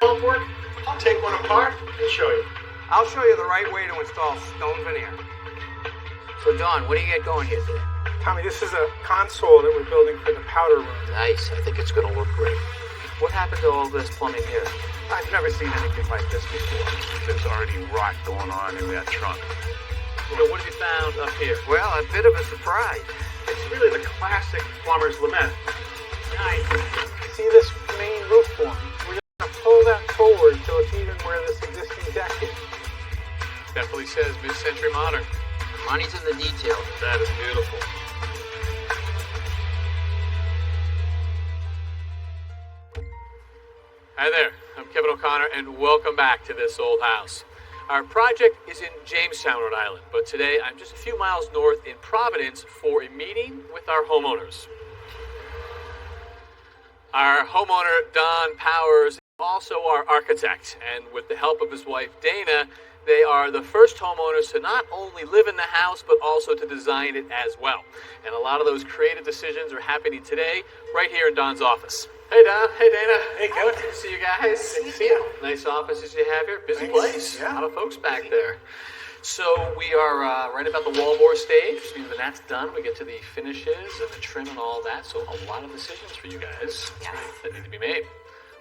Won't work? I'll take one apart and show you. I'll show you the right way to install stone veneer. So, Don, what do you get going here today? Tommy, this is a console that we're building for the powder room. Nice. I think it's going to look great. What happened to all this plumbing here? I've never seen anything like this before. There's already rot going on in that trunk. So what have you found up here? Well, a bit of a surprise. It's really the classic plumber's lament. Nice. See this main roof form? We're just going to pull that forward so it's even where this existing deck is. Definitely says mid-century modern. Money's in the details. That is beautiful. Hi there, I'm Kevin O'Connor, and welcome back to this old house. Our project is in Jamestown, Rhode Island, but today I'm just a few miles north in Providence for a meeting with our homeowners. Our homeowner, Don Powers, is also our architect, and with the help of his wife, Dana, they are the first homeowners to not only live in the house, but also to design it as well. And a lot of those creative decisions are happening today, right here in Don's office. Hey, Don. Hey, Dana. Hey, Kevin. Good to see you guys. Good to see you. Nice offices you have here. Busy place. Yeah. A lot of folks back there. So we are right about the wallboard stage. So when that's done, we get to the finishes and the trim and all that. So a lot of decisions for you guys that need to be made.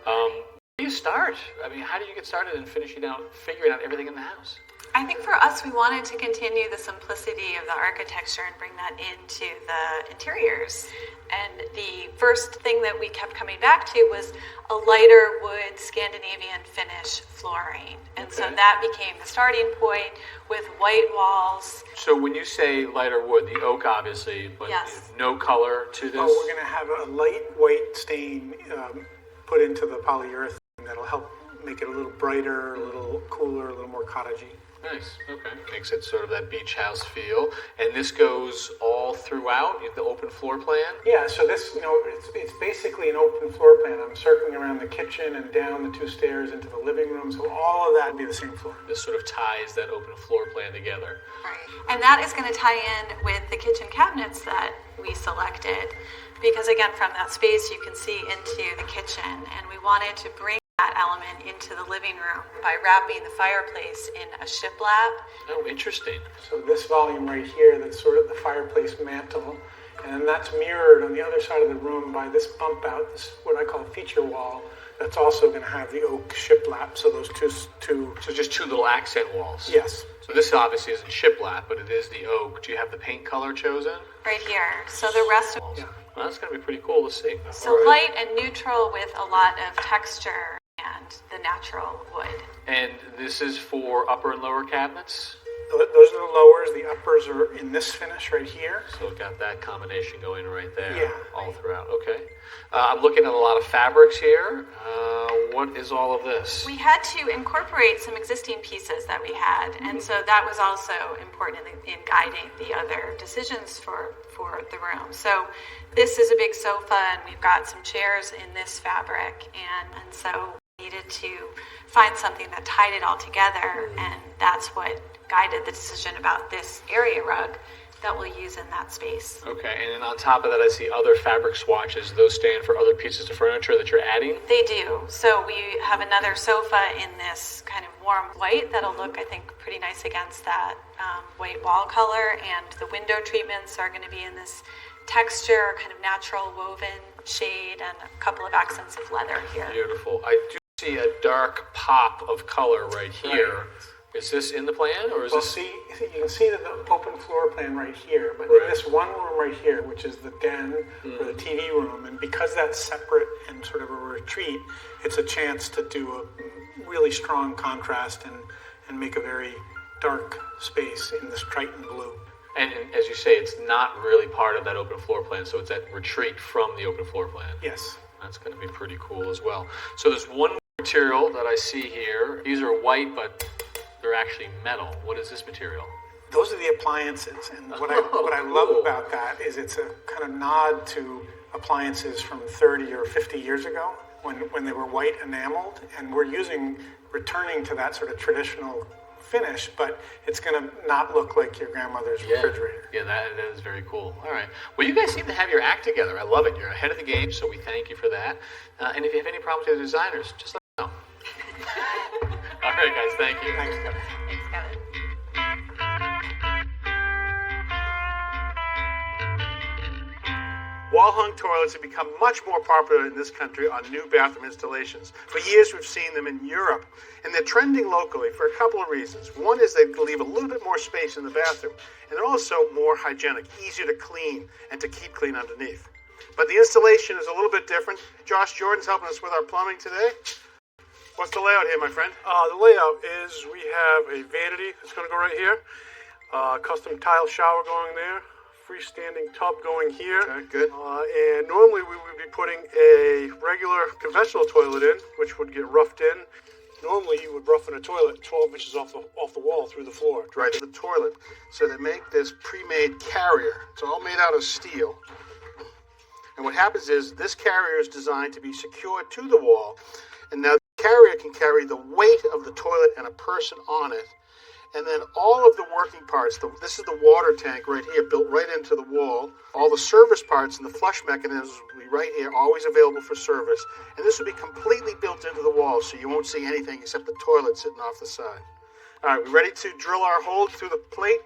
Where do you start? I mean, how do you get started in figuring out everything in the house? I think for us, we wanted to continue the simplicity of the architecture and bring that into the interiors. And the first thing that we kept coming back to was a lighter wood Scandinavian finish flooring. And so that became the starting point with white walls. So when you say lighter wood, the oak obviously, but no color to this? Oh, we're going to have a light white stain put into the polyurethane that'll help make it a little brighter, a little cooler, a little more cottagey. Nice. Okay. Makes it sort of that beach house feel. And this goes all throughout the open floor plan? Yeah, so this, it's basically an open floor plan. I'm circling around the kitchen and down the two stairs into the living room, so all of that will be the same floor. This sort of ties that open floor plan together. Right. And that is going to tie in with the kitchen cabinets that we selected. Because again, from that space, you can see into the kitchen, and we wanted to bring that element into the living room by wrapping the fireplace in a shiplap. Oh, interesting. So this volume right here, that's sort of the fireplace mantle, and then that's mirrored on the other side of the room by this bump out, this what I call feature wall, that's also going to have the oak shiplap. So those two. So just two little accent walls. Yes. So this obviously isn't shiplap, but it is the oak. Do you have the paint color chosen? Right here. So the rest of Well, that's going to be pretty cool to see. So light and neutral with a lot of texture and the natural wood. And this is for upper and lower cabinets? Those are the lowers. The uppers are in this finish right here. So we've got that combination going right there. Yeah. All throughout. Okay. I'm looking at a lot of fabrics here. What is all of this? We had to incorporate some existing pieces that we had, and so that was also important in guiding the other decisions for the room. So this is a big sofa, and we've got some chairs in this fabric, and so we needed to find something that tied it all together, and that's what guided the decision about this area rug that we'll use in that space. Okay, and then on top of that, I see other fabric swatches. Those stand for other pieces of furniture that you're adding? They do. So we have another sofa in this kind of warm white that'll look, I think, pretty nice against that white wall color, and the window treatments are going to be in this texture, kind of natural woven shade, and a couple of accents of leather here. Beautiful. I do see a dark pop of color right here. Right. Is this in the plan, or is this? See, you can see the open floor plan right here, but right. In this one room right here, which is the den or the TV room, and because that's separate and sort of a retreat, it's a chance to do a really strong contrast and make a very dark space in this Triton blue. And as you say, it's not really part of that open floor plan, so it's that retreat from the open floor plan. Yes. That's going to be pretty cool as well. So there's one material that I see here. These are white, but they're actually metal. What is this material? Those are the appliances, and what I love about that is it's a kind of nod to appliances from 30 or 50 years ago when they were white enameled, and we're returning to that sort of traditional finish, but it's going to not look like your grandmother's refrigerator. Yeah, that is very cool. All right. Well, you guys seem to have your act together. I love it. You're ahead of the game, so we thank you for that. And if you have any problems with the designers, just let me know. right, guys, thank you. Thanks, Kevin. Thanks, Kevin. Wall-hung toilets have become much more popular in this country on new bathroom installations. For years, we've seen them in Europe, and they're trending locally for a couple of reasons. One is they leave a little bit more space in the bathroom, and they're also more hygienic, easier to clean and to keep clean underneath. But the installation is a little bit different. Josh Jordan's helping us with our plumbing today. What's the layout here, my friend? The layout is we have a vanity that's going to go right here, custom tile shower going there, freestanding tub going here. Okay, good. And normally we would be putting a regular conventional toilet in, which would get roughed in. Normally you would roughen a toilet 12 inches off the wall through the floor. Right to the toilet. So they make this pre-made carrier. It's all made out of steel. And what happens is this carrier is designed to be secured to the wall. And now the carrier can carry the weight of the toilet and a person on it. And then all of the working parts, this is the water tank right here, built right into the wall. All the service parts and the flush mechanisms will be right here, always available for service. And this will be completely built into the wall, so you won't see anything except the toilet sitting off the side. All right, we ready to drill our hole through the plate?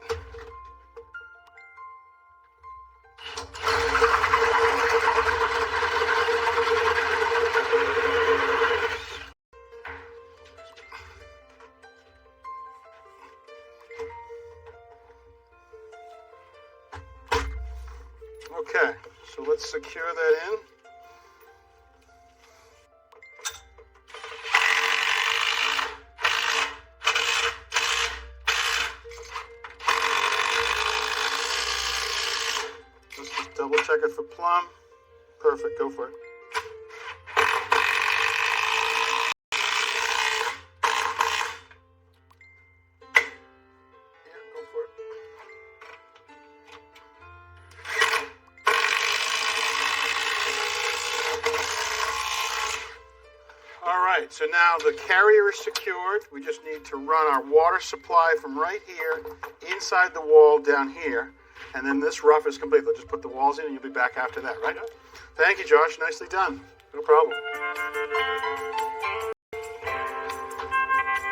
Okay, so let's secure that in. Let's just double check it for plumb. Perfect, go for it. Yeah, go for it. All right, so now the carrier is secured. We just need to run our water supply from right here inside the wall down here. And then this rough is complete. Let's just put the walls in and you'll be back after that, right? Thank you, Josh. Nicely done. No problem.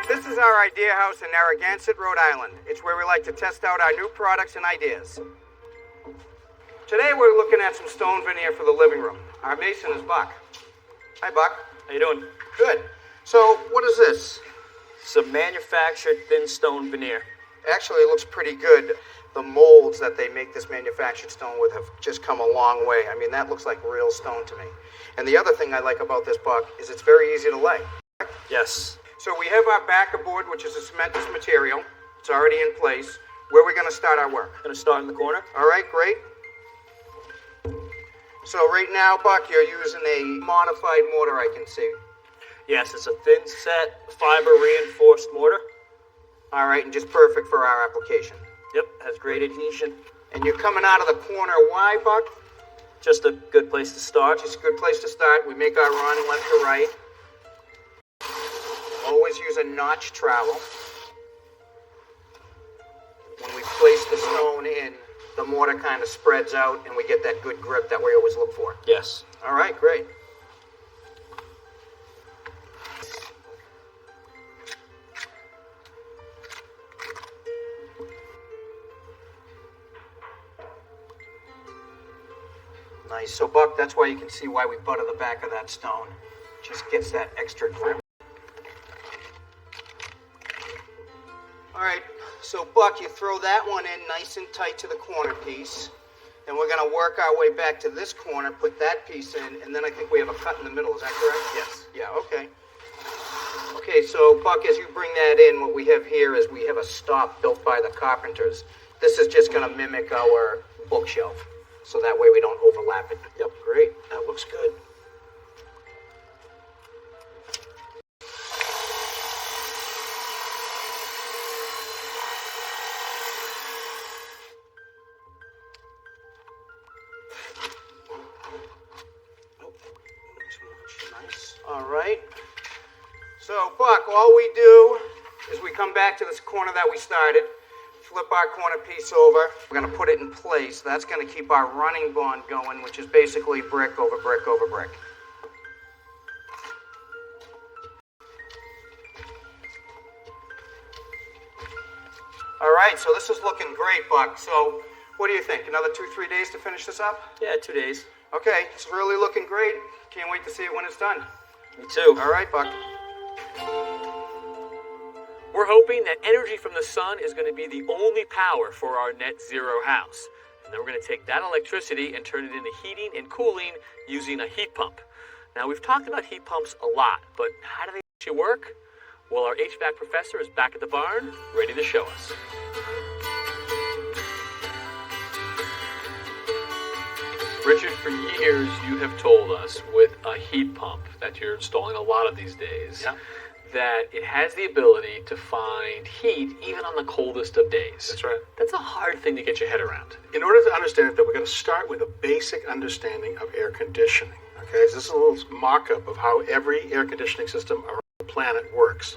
This is our idea house in Narragansett, Rhode Island. It's where we like to test out our new products and ideas. Today we're looking at some stone veneer for the living room. Our mason is Buck. Hi, Buck. How you doing? Good. So, what is this? Some manufactured thin stone veneer. Actually, it looks pretty good. The molds that they make this manufactured stone with have just come a long way. I mean, that looks like real stone to me. And the other thing I like about this, Buck, is it's very easy to lay. Yes. So we have our backer board, which is a cementous material. It's already in place. Where are we going to start our work? Gonna start in the corner. All right, great. So right now, Buck, you're using a modified mortar, I can see. Yes, it's a thin set fiber reinforced mortar. All right, and just perfect for our application. Yep, has great adhesion. And you're coming out of the corner. Why, Buck? Just a good place to start. Just a good place to start. We make our run left to right. Always use a notch trowel. When we place the stone in, the mortar kind of spreads out and we get that good grip that we always look for. Yes. All right, great. Nice. So, Buck, that's why you can see why we butter the back of that stone. Just gets that extra grip. All right. So, Buck, you throw that one in nice and tight to the corner piece. And we're going to work our way back to this corner, put that piece in, and then I think we have a cut in the middle. Is that correct? Yes. Yeah, okay. Okay, so, Buck, as you bring that in, what we have here is we have a stop built by the carpenters. This is just going to mimic our bookshelf, so that way we don't overlap it. Yep, great. That looks good. Nice. All right. So, Buck, all we do is we come back to this corner that we started, flip our corner piece over. We're going to put it in place. That's going to keep our running bond going, which is basically brick over brick over brick. All right, so this is looking great, Buck. So what do you think? Another 2-3 days to finish this up? Yeah, 2 days. Okay, it's really looking great. Can't wait to see it when it's done. Me too. All right, Buck. We're hoping that energy from the sun is going to be the only power for our net zero house. And then we're going to take that electricity and turn it into heating and cooling using a heat pump. Now, we've talked about heat pumps a lot, but how do they actually work? Well, our HVAC professor is back at the barn, ready to show us. Richard, for years you have told us with a heat pump that you're installing a lot of these days, that it has the ability to find heat even on the coldest of days. That's right. That's a hard thing to get your head around. In order to understand it, though, we're going to start with a basic understanding of air conditioning. Okay, so this is a little mock-up of how every air conditioning system around the planet works.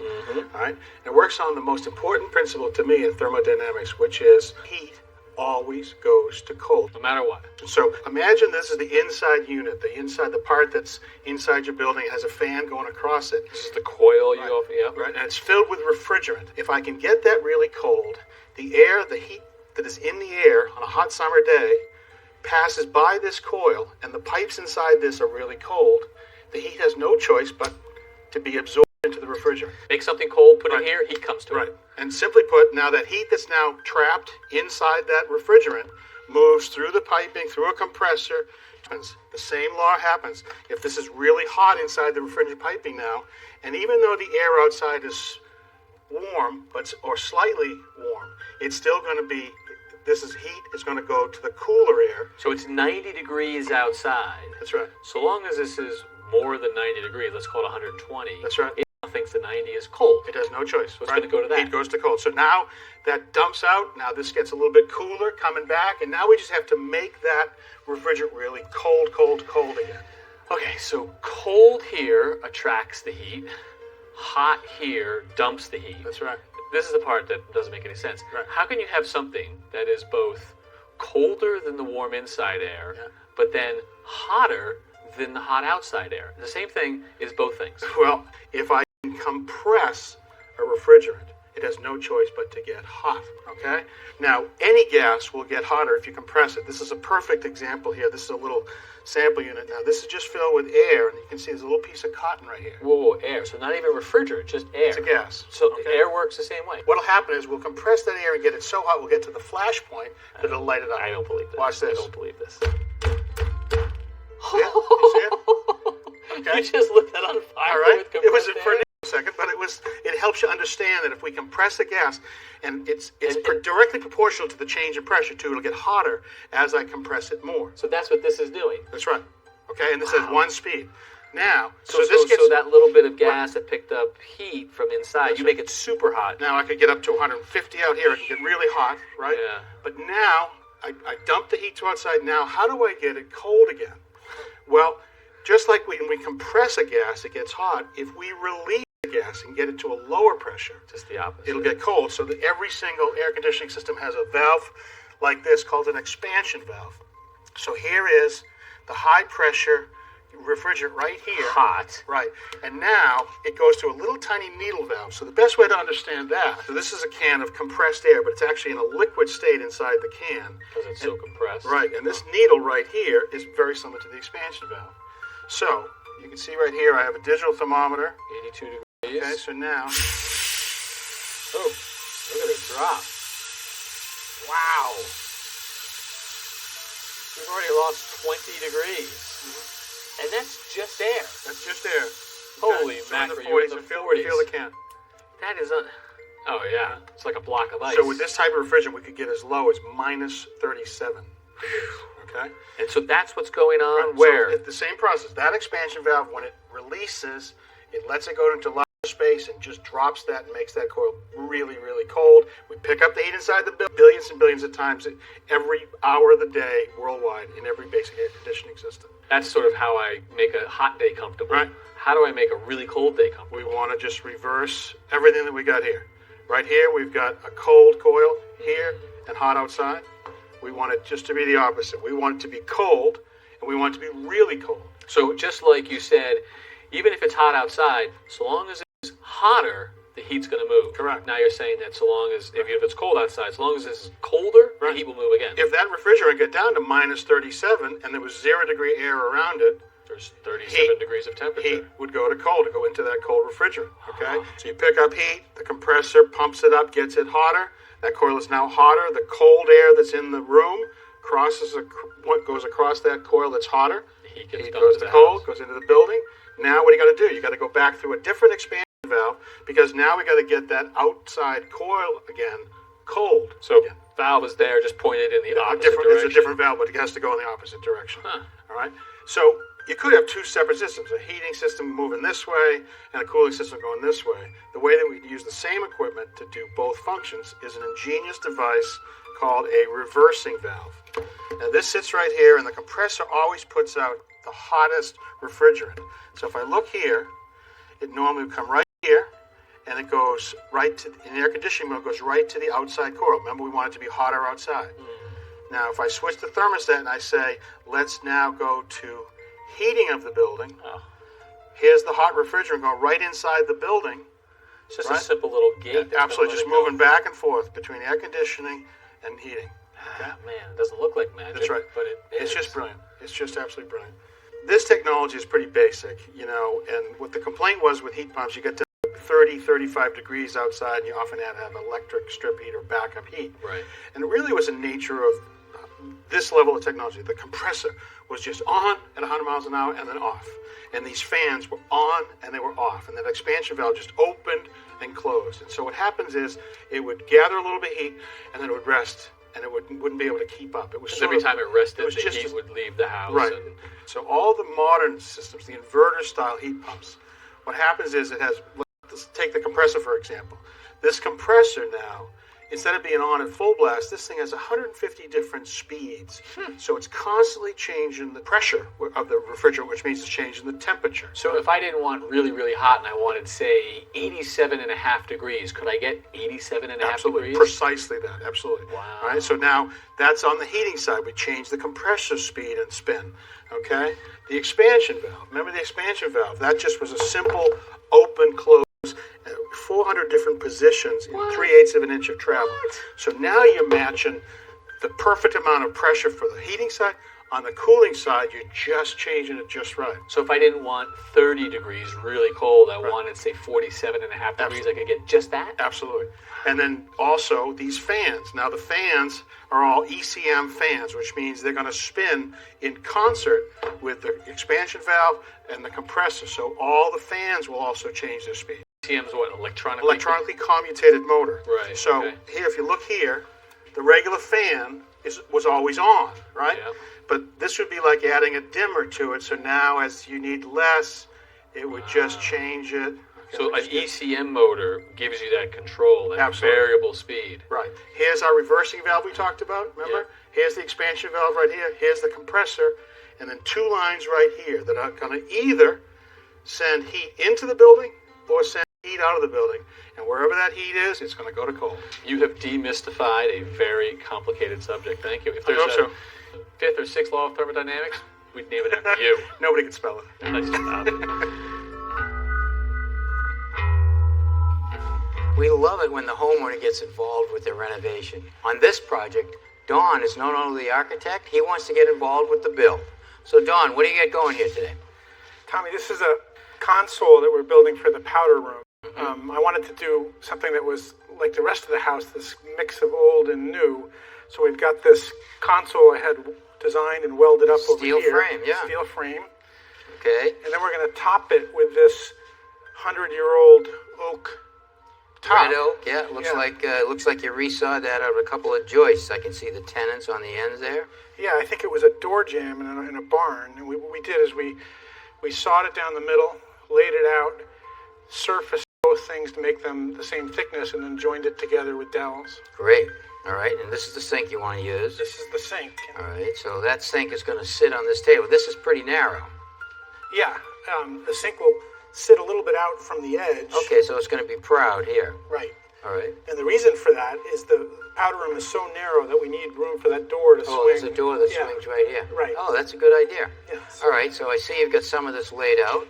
All right, it works on the most important principle to me in thermodynamics, which is heat always goes to cold. No matter what. So imagine this is the inside unit, the part that's inside your building. It has a fan going across it. This is the coil you open, yeah. Right, and it's filled with refrigerant. If I can get that really cold, the air, the heat that is in the air on a hot summer day passes by this coil, and the pipes inside this are really cold. The heat has no choice but to be absorbed into the refrigerant. Make something cold, put it here, heat comes to Right. it. And simply put, now that heat that's now trapped inside that refrigerant moves through the piping, through a compressor. The same law happens. If this is really hot inside the refrigerant piping now, and even though the air outside is warm, or slightly warm, it's still going to be, heat is going to go to the cooler air. So it's 90 degrees outside. That's right. So long as this is more than 90 degrees, let's call it 120. That's right. It thinks the 90 is cold. It has no choice. So it's going to go to that. Heat goes to cold. So now that dumps out. Now this gets a little bit cooler coming back. And now we just have to make that refrigerant really cold, cold, cold again. Okay, so cold here attracts the heat. Hot here dumps the heat. That's right. This is the part that doesn't make any sense. Right. How can you have something that is both colder than the warm inside air, but then hotter than the hot outside air? The same thing is both things. Well, if I can compress a refrigerant, it has no choice but to get hot, okay? Now, any gas will get hotter if you compress it. This is a perfect example here. This is a little sample unit now. This is just filled with air, and you can see there's a little piece of cotton right here. Whoa, air. So not even refrigerant, just air. It's a gas. So okay? air works the same way. What'll happen is we'll compress that air and get it so hot we'll get to the flash point that it'll light it up. I don't believe this. Watch this. I don't believe this. See it? You see it? Okay. You just lit that on fire. All right. With It was compressed for air? a second, but it helps you understand that if we compress the gas, and it's directly proportional to the change in pressure too. It'll get hotter as I compress it more. So that's what this is doing. That's right. Okay, and this has one speed. Now, So this gets that little bit of gas that picked up heat from inside, you make it super hot. now I could get up to 150 out here. I can get really hot, right? Yeah. But now I dump the heat to outside. Now, how do I get it cold again? Well, just like when we compress a gas, it gets hot. If we release the gas and get it to a lower pressure, Just the opposite. it'll get cold. So that every single air conditioning system has a valve like this called an expansion valve. So here is the high pressure refrigerant right here. hot. Right. And now it goes to a little tiny needle valve. So the best way to understand that, so this is a can of compressed air, but it's actually in a liquid state inside the can. Because it's so compressed. Right. And this needle right here is very similar to the expansion valve. So you can see right here I have a digital thermometer. 82 degrees. Okay, so now, Oh, look at it drop. Wow. We've already lost 20 degrees. And that's just air. that's just air. Holy So in the mackerel, you're in 40s, the and feel 40s. the can. That is oh yeah, it's like a block of ice. So with this type of refrigerant, we could get as low as minus 37. Okay? And so that's what's going on So where? it's the same process. That expansion valve, when it releases, it lets it go into large space and just drops that and makes that coil really, really cold. We pick up the heat inside the billions and billions of times every hour of the day worldwide in every basic air conditioning system. That's sort of how I make a hot day comfortable. Right. How do I make a really cold day comfortable? We want to just reverse everything that we got here. Right here, we've got a cold coil here and hot outside. We want it just to be the opposite. We want it to be cold, and we want it to be really cold. So just like you said, even if it's hot outside, so long as it's hotter the heat's going to move. Correct. Now you're saying that so long as, if it's cold outside, as long as it's colder, Right. the heat will move again. If that refrigerant got down to minus 37 and there was 0-degree air around it, There's 37 Heat. degrees of temperature. heat would go to cold, to go into that cold refrigerant. Okay? So you pick up heat, the compressor pumps it up, gets it hotter. That coil is now hotter. The cold air that's in the room goes across that coil that's hotter. The heat gets Heat dumped goes to to the cold, house. goes into the building. Now what do you got to do? You got to go back through a different expansion valve because now we got to get that outside coil again cold. So again. valve is there, just pointed in the opposite It's direction. a different valve, but it has to go in the opposite direction. Huh. All right. So you could have two separate systems: a heating system moving this way and a cooling system going this way. The way that we can use the same equipment to do both functions is an ingenious device called a reversing valve. Now this sits right here, and the compressor always puts out the hottest refrigerant. So if I look here, it normally would come right here, and it goes right to, in the air conditioning mode, goes right to the outside coil. Remember, we want it to be hotter outside. Now, if I switch the thermostat and I say, let's now go to heating of the building, here's the hot refrigerant going right inside the building. It's just Right? a simple little gate. that's Absolutely, gonna just let it go. moving back and forth between air conditioning and heating. Ah, man, it doesn't look like magic. That's right. But It's is. just brilliant. It's just absolutely brilliant. This technology is pretty basic, you know, and what the complaint was with heat pumps, you get to 30, 35 degrees outside, and you often had to have electric strip heat or backup heat. Right. And it really was a nature of this level of technology. The compressor was just on at 100 miles an hour and then off. And these fans were on and they were off. And that expansion valve just opened and closed. And so what happens is it would gather a little bit of heat and then it would rest and it wouldn't be able to keep up. It was Every time it rested, was the just heat would leave the house. Right. And So all the modern systems, the inverter style heat pumps, what happens is it has, let's take the compressor for example. This compressor now, instead of being on at full blast, this thing has 150 different speeds. So it's constantly changing the pressure of the refrigerant, which means it's changing the temperature. So if I didn't want really, really hot and I wanted, say, 87.5 degrees, could I get 87.5 Absolutely, degrees? precisely that, absolutely. Wow. All right, so now that's on the heating side. We change the compressor speed and spin, okay? The expansion valve, remember the expansion valve? That just was a simple open, close, 400 different positions in 3/8 of an inch of travel. So now you're matching the perfect amount of pressure for the heating side. On the cooling side, you're just changing it just right. So if I didn't want 30 degrees really cold, I wanted, say, 47.5 degrees, I could get just that? Absolutely. And then also these fans. Now the fans are all ECM fans, which means they're going to spin in concert with the expansion valve and the compressor. So all the fans will also change their speed. ECM's what, electronically? Electronically commutated motor. Right, So okay. here, if you look here, the regular fan was always on, right? Yeah. But this would be like adding a dimmer to it. So now as you need less, it would just change it. So Okay, an ECM motor gives you that control, that Absolutely. variable speed. Right. Here's our reversing valve we talked about, remember? Here's the expansion valve right here. Here's the compressor. And then two lines right here that are going to either send heat into the building or send heat out of the building. And wherever that heat is, it's going to go to cold. You have demystified a very complicated subject. Thank you. If I there's hope a fifth or sixth law of thermodynamics, we'd name it after you. Nobody can spell it. Nice job. We love it when the homeowner gets involved with the renovation. On this project, Don is not only the architect, he wants to get involved with the build. So Don, what do you get going here today? Tommy, this is a console that we're building for the powder room. I wanted to do something that was like the rest of the house, this mix of old and new. So we've got this console I had designed and welded up over Steel here. frame, yeah. Steel frame. Okay. And then we're going to top it with this 100-year-old oak top. Red oak, yeah. Looks like you resawed that out of a couple of joists. I can see the tenons on the ends there. Yeah, I think it was a door jamb in a barn. And what we did is we sawed it down the middle, laid it out, surfaced both things to make them the same thickness, and then joined it together with dowels. Great. All right, and this is the sink you want to use. This is the sink. All right, so that sink is going to sit on this table. This is pretty narrow. Yeah, the sink will sit a little bit out from the edge. Okay, so it's going to be proud here. Right. All right. And the reason for that is the powder room is so narrow that we need room for that door to swing. Oh, there's a door that Yeah. swings right here. Right. Oh, that's a good idea. Yeah. All right, so I see you've got some of this laid out.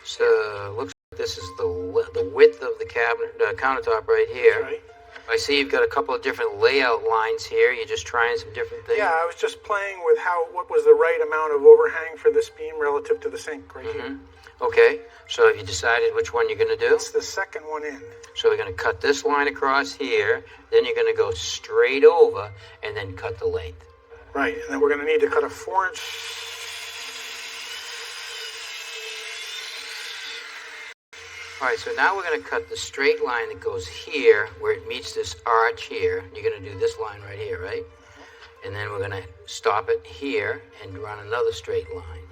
So looks This is the width of the cabinet, countertop right here. Right. I see you've got a couple of different layout lines here. You're just trying some different things. Yeah, I was just playing with what was the right amount of overhang for this beam relative to the sink right here. Okay, so have you decided which one you're going to do? It's the second one in. So we're going to cut this line across here, then you're going to go straight over, and then cut the length. Right, and then we're going to need to cut a 4-inch. All right, so now we're going to cut the straight line that goes here, where it meets this arch here. You're going to do this line right here, right? And then we're going to stop it here and run another straight line.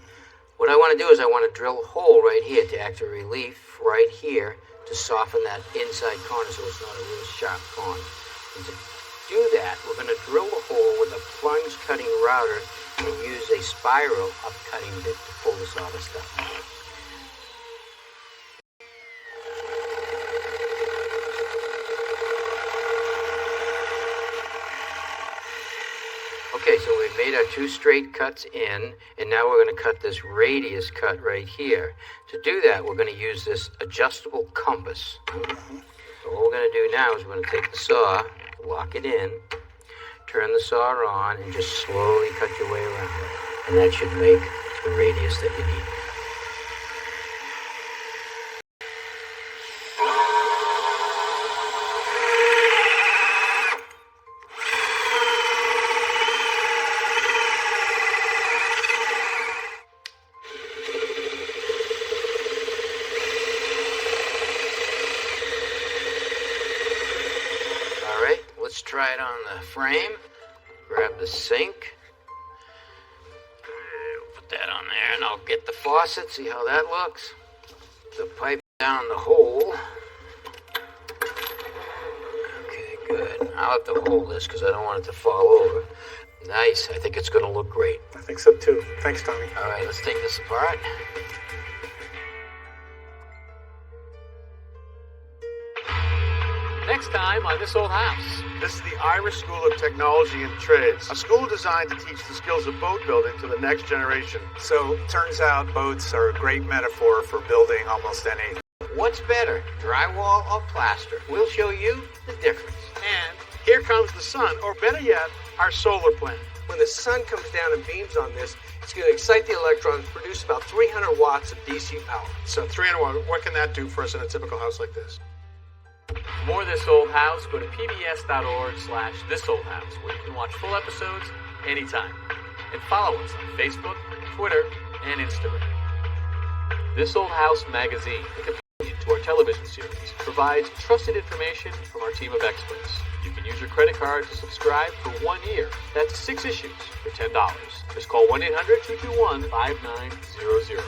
What I want to do is I want to drill a hole right here to act as a relief right here to soften that inside corner so it's not a real sharp corner. And to do that, we're going to drill a hole with a plunge cutting router and use a spiral up cutting bit to pull this all the stuff out. Okay, so we've made our 2 straight cuts in, and now we're going to cut this radius cut right here. To do that, we're going to use this adjustable compass. So what we're going to do now is we're going to take the saw, lock it in, turn the saw on, and just slowly cut your way around. And that should make the radius that you need. Let's try it on the frame. Grab the sink. Put that on there, and I'll get the faucet, see how that looks. The pipe down the hole. Okay, good. I'll have to hold this because I don't want it to fall over. Nice. I think it's going to look great. I think so too. Thanks, Tommy. All right, let's take this apart. Next time on This Old House. This is the Irish School of Technology and Trades, a school designed to teach the skills of boat building to the next generation. So, turns out boats are a great metaphor for building almost anything. What's better, drywall or plaster? We'll show you the difference. And here comes the sun, or better yet, our solar plant. When the sun comes down and beams on this, it's going to excite the electrons, produce about 300 watts of DC power. So 300, what can that do for us in a typical house like this? For more This Old House, go to pbs.org/thisoldhouse, where you can watch full episodes anytime. And follow us on Facebook, Twitter, and Instagram. This Old House magazine, the companion to our television series, provides trusted information from our team of experts. You can use your credit card to subscribe for 1 year. That's 6 issues for $10. Just call 1-800-221-5900.